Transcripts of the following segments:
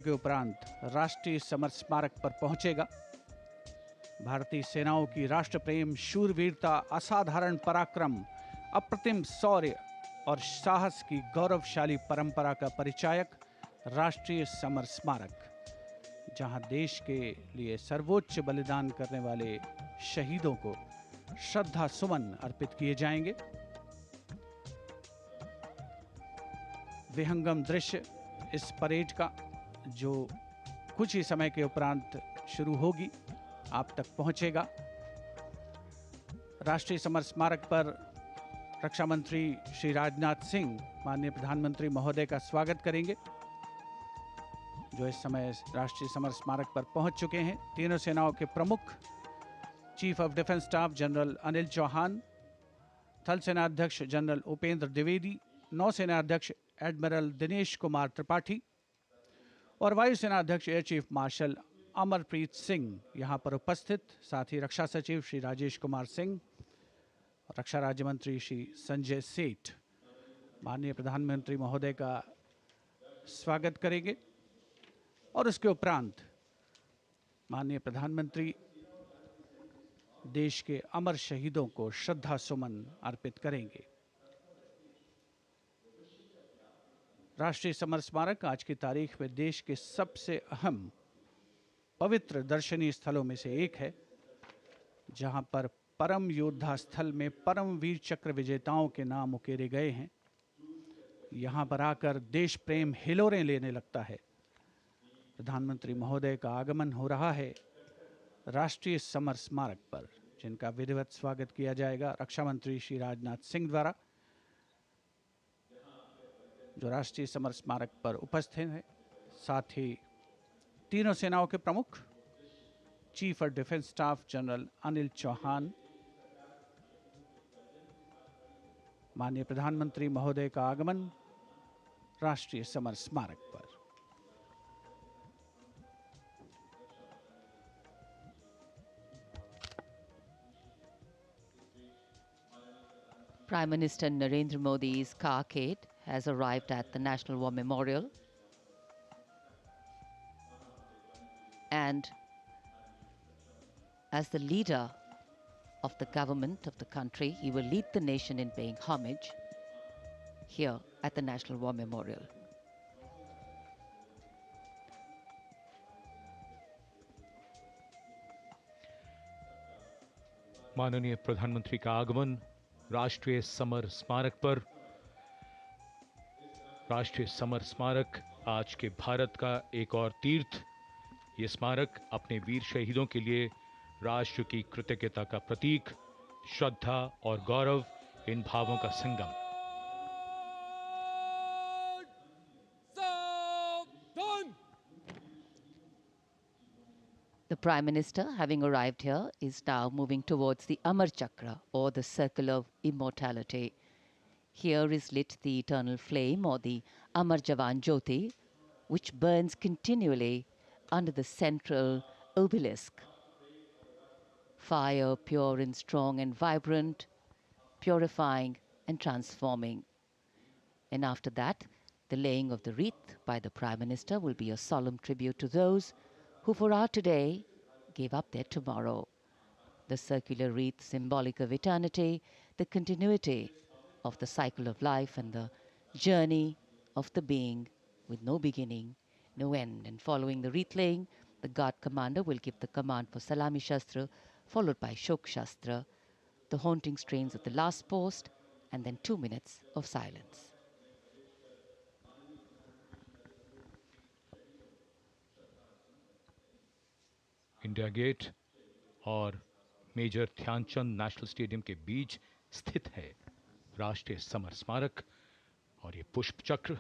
के उपरांत राष्ट्रीय समर स्मारक पर पहुंचेगा। भारतीय सेनाओं की राष्ट्र प्रेम, शूरवीरता, असाधारण पराक्रम, अप्रतिम शौर्य और साहस की गौरवशाली परंपरा का परिचायक राष्ट्रीय समर स्मारक, जहां देश के लिए सर्वोच्च बलिदान करने वाले शहीदों को श्रद्धा सुमन अर्पित किए जाएंगे। विहंगम दृश्य इस परेड का, जो कुछ ही समय के उपरांत शुरू होगी, आप तक पहुंचेगा। राष्ट्रीय समर स्मारक पर रक्षा मंत्री श्री राजनाथ सिंह माननीय प्रधानमंत्री महोदय का स्वागत करेंगे, जो इस समय राष्ट्रीय समर स्मारक पर पहुंच चुके हैं। तीनों सेनाओं के प्रमुख chief of defence staff general Anil Chauhan, थल सेना अध्यक्ष जनरल उपेंद्र द्विवेदी, नौसेना अध्यक्ष एडमिरल दिनेश कुमार त्रिपाठी और वायुसेना अध्यक्ष air chief marshal Amarpreet Singh यहाँ पर उपस्थित। साथ ही रक्षा सचिव श्री राजेश कुमार सिंह, रक्षा राज्य मंत्री श्री संजय सेठ माननीय प्रधानमंत्री महोदय का स्वागत करेंगे और उसके उपरांत माननीय प्रधानमंत्री देश के अमर शहीदों को श्रद्धा सुमन अर्पित करेंगे। राष्ट्रीय समर स्मारक आज की तारीख में देश के सबसे अहम पवित्र दर्शनीय स्थलों में से एक है, जहां पर परम योद्धा स्थल में परम वीर चक्र विजेताओं के नाम उकेरे गए हैं। यहां पर आकर देश प्रेम हिलोरें लेने लगता है। प्रधानमंत्री महोदय का आगमन हो रहा है राष्ट्रीय समर स्मारक पर, जिनका विधिवत स्वागत किया जाएगा रक्षा मंत्री श्री राजनाथ सिंह द्वारा, जो राष्ट्रीय समर स्मारक पर उपस्थित हैं। साथ ही तीनों सेनाओं के प्रमुख chief of defence staff general Anil Chauhan, माननीय प्रधानमंत्री महोदय का आगमन राष्ट्रीय समर स्मारक पर। Prime Minister Narendra Modi's carcade has arrived at the National War Memorial, and as the leader of the government of the country, he will lead the nation in paying homage here at the National War Memorial. माननीय प्रधानमंत्री का आगमन राष्ट्रीय summer स्मारक पर। राष्ट्रीय summer स्मारक आज के भारत का एक और तीर्थ। ये स्मारक अपने वीर शहीदों के लिए राष्ट्र की कृतज्ञता का प्रतीक, श्रद्धा और गौरव, इन भावों का संगम। The Prime Minister, having arrived here, is now moving towards the Amar Chakra, or the Circle of Immortality. Here is lit the eternal flame, or the Amar Jawan Jyoti, which burns continually under the central obelisk. Fire, pure and strong and vibrant, purifying and transforming. And after that, the laying of the wreath by the Prime Minister will be a solemn tribute to those who for our today gave up their tomorrow. The circular wreath, symbolic of eternity, the continuity of the cycle of life and the journey of the being with no beginning, no end. And following the wreath laying, the guard commander will give the command for Salami Shastra, followed by Shok Shastra, the haunting strains of the last post, and then 2 minutes of silence. India gate और major Dhyanchand national stadium के बीच स्थित है राष्ट्रीय summer स्मारक और ये पुष्प चक्र।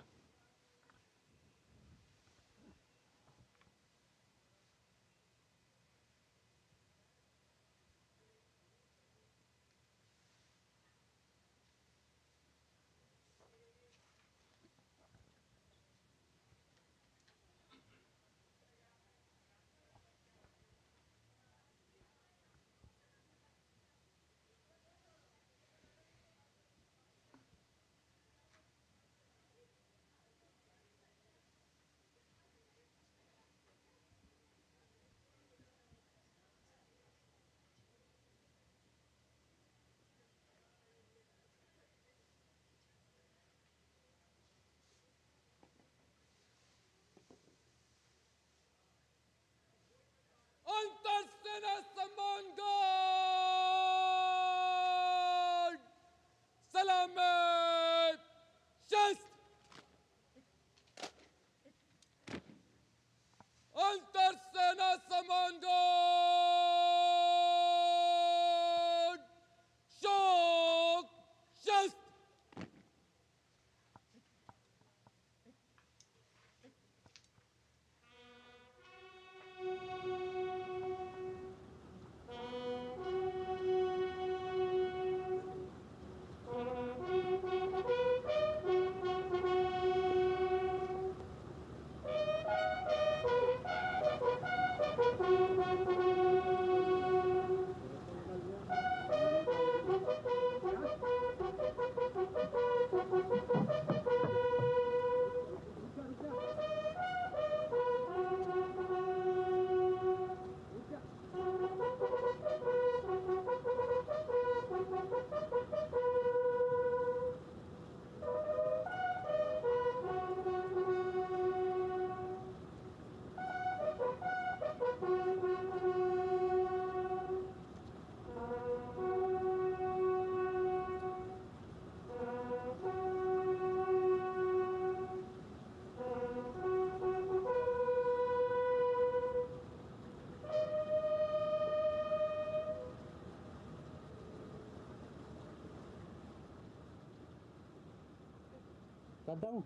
करता हूँ।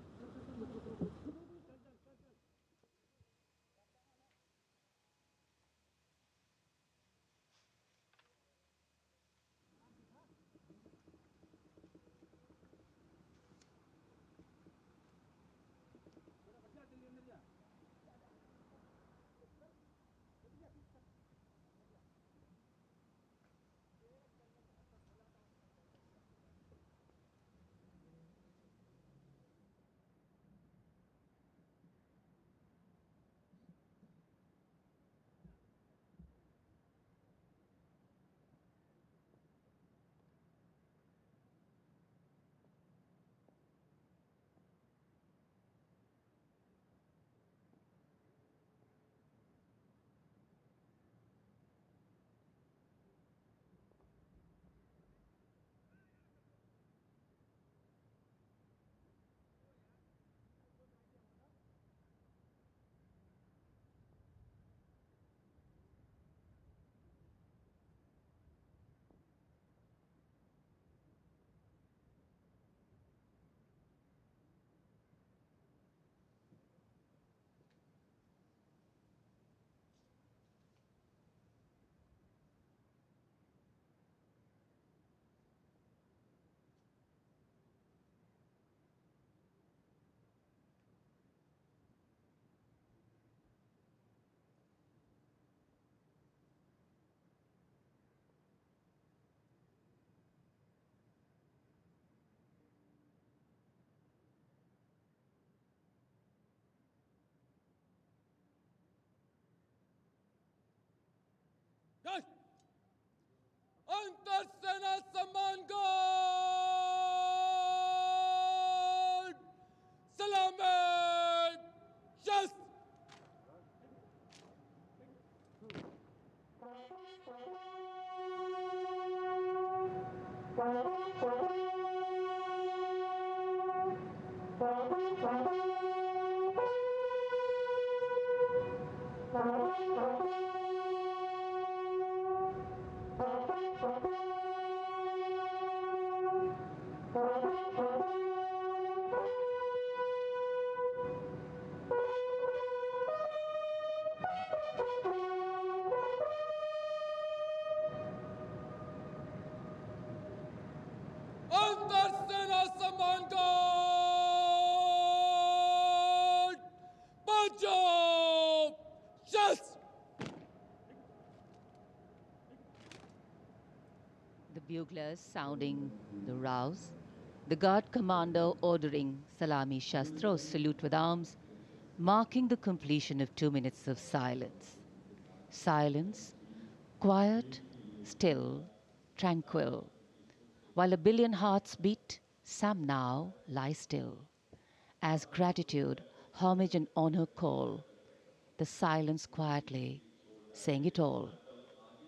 अंतर सेना सम्मान गार्ड सलामी शस्त्र अंतर सेना सम्मान गार्ड पंजाब शस्त्र The buglers sounding the rouse, the guard commander ordering Salami Shastros salute with arms, marking the completion of 2 minutes of silence. Silence, quiet, still, tranquil. While a billion hearts beat, some now lie still. As gratitude, homage and honor call, the silence quietly, saying it all.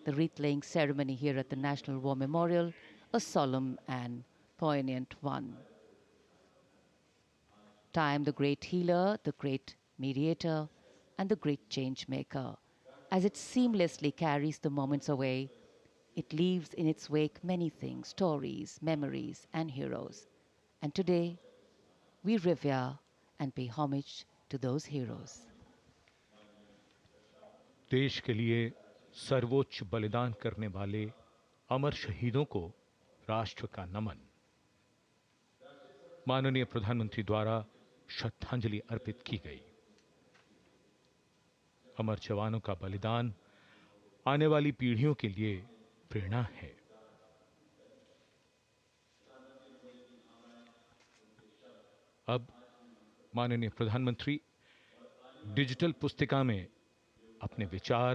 The wreath-laying ceremony here at the National War Memorial, a solemn and poignant one. Time, the great healer, the great mediator, and the great change maker. As it seamlessly carries the moments away, it leaves in its wake many things, stories, memories, and heroes. And today, we revere and pay homage to those heroes. देश के लिए सर्वोच्च बलिदान करने वाले अमर शहीदों को राष्ट्र का नमन। माननीय प्रधानमंत्री द्वारा श्रद्धांजलि अर्पित की गई। अमर जवानों का बलिदान आने वाली पीढ़ियों के लिए प्रेरणा है। अब माननीय प्रधानमंत्री डिजिटल पुस्तिका में अपने विचार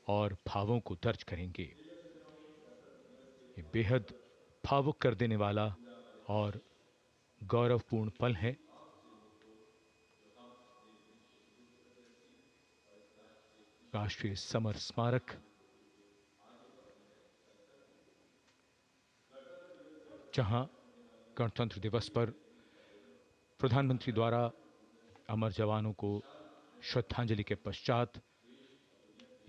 और भावों को दर्ज करेंगे। ये बेहद भावुक कर देने वाला और गौरवपूर्ण पल है। राष्ट्रीय समर स्मारक जहां गणतंत्र दिवस पर प्रधानमंत्री द्वारा अमर जवानों को श्रद्धांजलि के पश्चात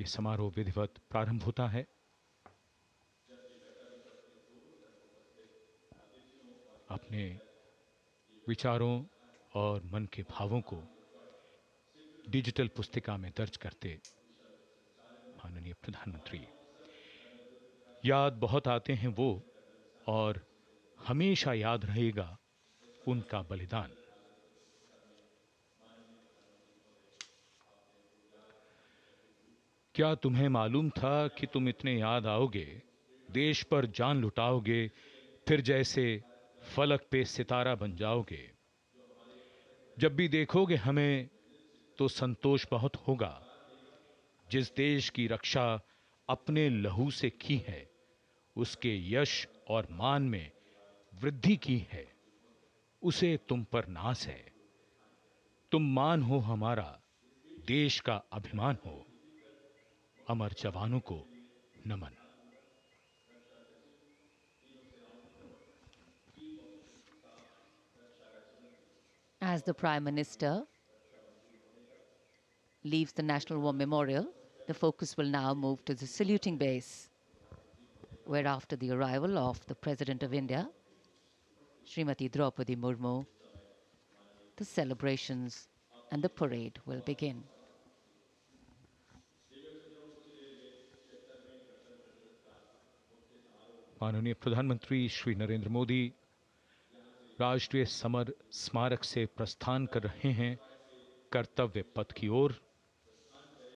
ये समारोह विधिवत प्रारंभ होता है। अपने विचारों और मन के भावों को डिजिटल पुस्तिका में दर्ज करते माननीय प्रधानमंत्री। याद बहुत आते हैं वो, और हमेशा याद रहेगा उनका बलिदान। क्या तुम्हें मालूम था कि तुम इतने याद आओगे, देश पर जान लुटाओगे, फिर जैसे फलक पे सितारा बन जाओगे। जब भी देखोगे हमें तो संतोष बहुत होगा। जिस देश की रक्षा अपने लहू से की है, उसके यश और मान में वृद्धि की है, उसे तुम पर नाज है। तुम मान हो हमारा, देश का अभिमान हो। अमर जवानों को नमन। As the Prime Minister leaves the National War Memorial, the focus will now move to the saluting base, where after the arrival of the President of India, Srimati Draupadi Murmu, the celebrations and the parade will begin. माननीय प्रधानमंत्री श्री नरेंद्र मोदी राष्ट्रीय summer स्मारक से प्रस्थान कर रहे हैं कर्तव्य पथ की ओर।